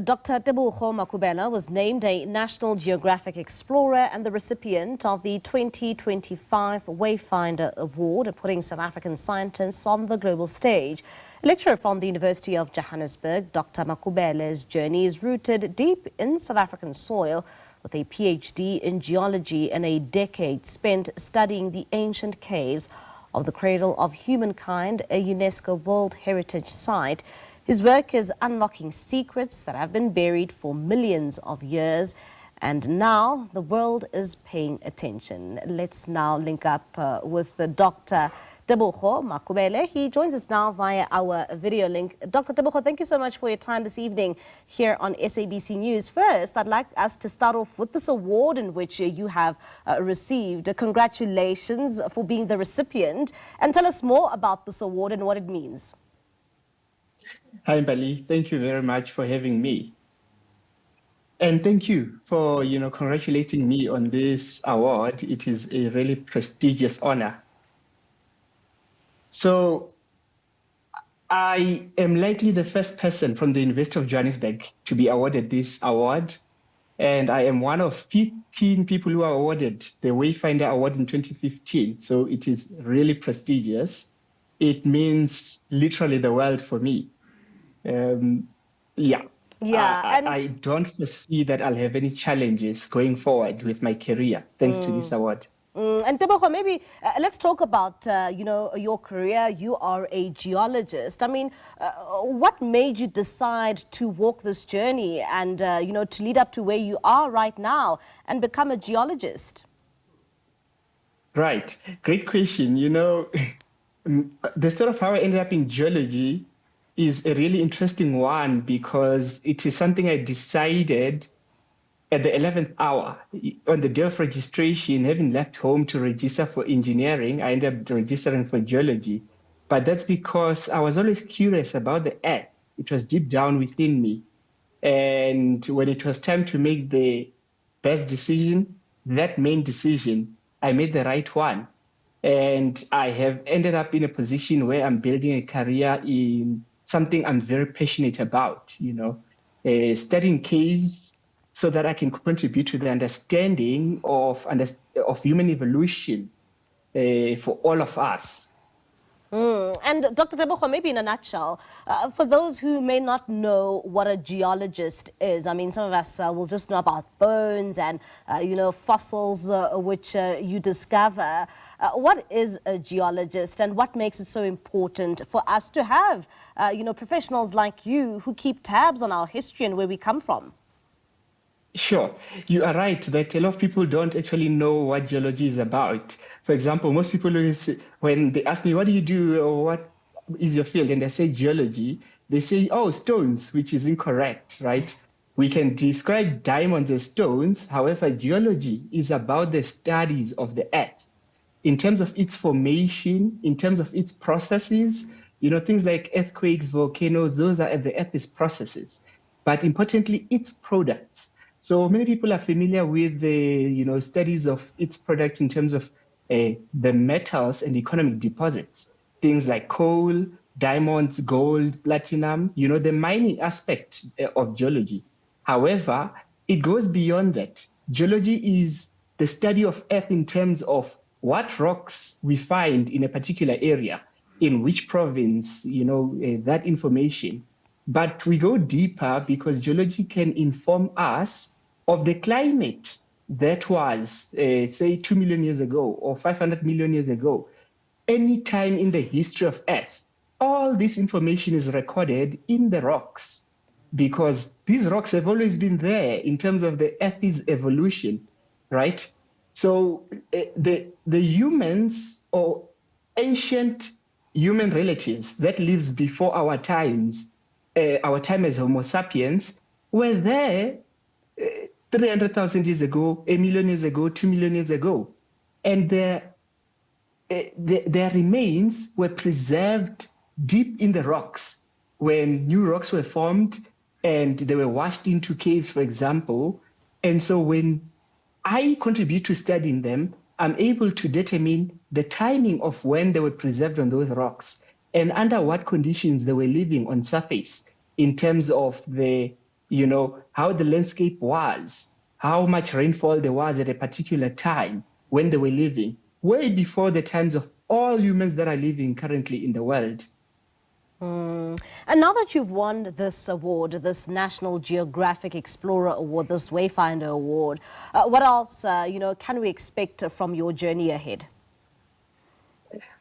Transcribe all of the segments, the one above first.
Dr. Tebogo Makhubela was named a National Geographic Explorer and the recipient of the 2025 Wayfinder Award, putting South African scientists on the global stage. A lecturer from the University of Johannesburg, Dr. Makhubela's journey is rooted deep in South African soil, with a PhD in geology and a decade spent studying the ancient caves of the Cradle of Humankind, a UNESCO World Heritage Site. His work is unlocking secrets that have been buried for millions of years, and now the world is paying attention. Let's now link up with Dr. Tebogo Makhubela. He joins us now via our video link. Dr. Tebogo, thank you so much for your time this evening here on SABC News. First, I'd like us to start off with this award in which you have received. Congratulations for being the recipient, and tell us more about this award and what it means. Hi, Mbali. Thank you very much for having me. And thank you for, congratulating me on this award. It is a really prestigious honor. So I am likely the first person from the University of Johannesburg to be awarded this award. And I am one of 15 people who are awarded the Wayfinder Award in 2015. So it is really prestigious. It means literally the world for me. I don't foresee that I'll have any challenges going forward with my career thanks to this award. And Tebogo, maybe let's talk about your career. You are a geologist. I mean, what made you decide to walk this journey and to lead up to where you are right now and become a geologist? Right, great question. The story of how I ended up in geology is a really interesting one because it is something I decided at the 11th hour. On the day of registration, having left home to register for engineering, I ended up registering for geology. But that's because I was always curious about the earth. It was deep down within me. And when it was time to make the best decision, that main decision, I made the right one. And I have ended up in a position where I'm building a career in something I'm very passionate about, studying caves so that I can contribute to the understanding of human evolution for all of us. And Dr. Tebogo, maybe in a nutshell, for those who may not know what a geologist is, I mean, some of us will just know about bones and, fossils which you discover. What is a geologist and what makes it so important for us to have, professionals like you who keep tabs on our history and where we come from? Sure. You are right that a lot of people don't actually know what geology is about. For example, most people, when they ask me, what do you do or what is your field? And I say geology, they say, oh, stones, which is incorrect, right? We can describe diamonds as stones. However, geology is about the studies of the earth in terms of its formation, in terms of its processes, things like earthquakes, volcanoes, those are the earth's processes. But importantly, its products. So many people are familiar with the studies of its products in terms of the metals and economic deposits, things like coal, diamonds, gold, platinum, the mining aspect of geology. However, it goes beyond that. Geology is the study of earth in terms of what rocks we find in a particular area, in which province, that information. But we go deeper because geology can inform us of the climate that was, say, 2 million years ago or 500 million years ago. Any time in the history of Earth, all this information is recorded in the rocks because these rocks have always been there in terms of the Earth's evolution, right? So the humans or ancient human relatives that lives before our times, our time as Homo sapiens, were there 300,000 years ago, 1 million years ago, 2 million years ago. And their remains were preserved deep in the rocks when new rocks were formed and they were washed into caves, for example. And so when I contribute to studying them, I'm able to determine the timing of when they were preserved on those rocks and under what conditions they were living on surface in terms of the how the landscape was, how much rainfall there was at a particular time when they were living, way before the times of all humans that are living currently in the world. And now that you've won this award, this National Geographic Explorer Award, this Wayfinder Award, what else, can we expect from your journey ahead?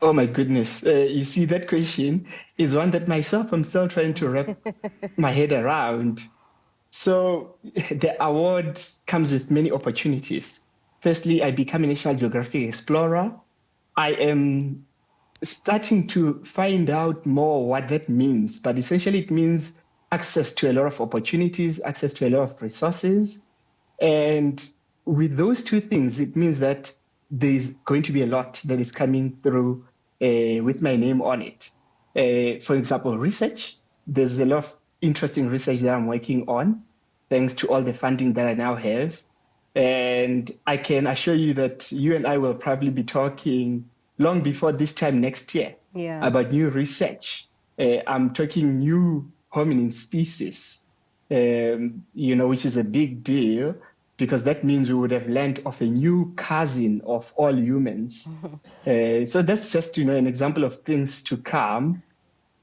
Oh my goodness. You see, that question is one that myself I'm still trying to wrap my head around. So the award comes with many opportunities. Firstly, I become a National Geographic Explorer. I am starting to find out more what that means, but essentially it means access to a lot of opportunities, access to a lot of resources. And with those two things, it means that there's going to be a lot that is coming through with my name on it. For example, research. There's a lot of interesting research that I'm working on, thanks to all the funding that I now have. And I can assure you that you and I will probably be talking long before this time next year about new research. I'm talking new hominin species, which is a big deal, because that means we would have learned of a new cousin of all humans. So that's just, an example of things to come.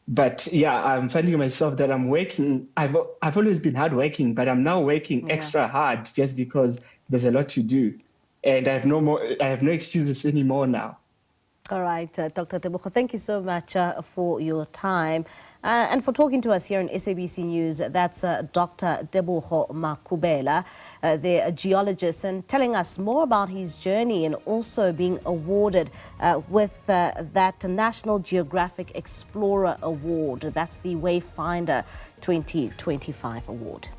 But yeah, I'm finding myself that I'm working. I've always been hardworking, but I'm now working extra hard just because there's a lot to do, and I have no excuses anymore now. All right, Dr. Tebogo, thank you so much for your time and for talking to us here in SABC News. That's Dr. Tebogo Makhubela, the geologist, and telling us more about his journey and also being awarded with that National Geographic Explorer Award. That's the Wayfinder 2025 award.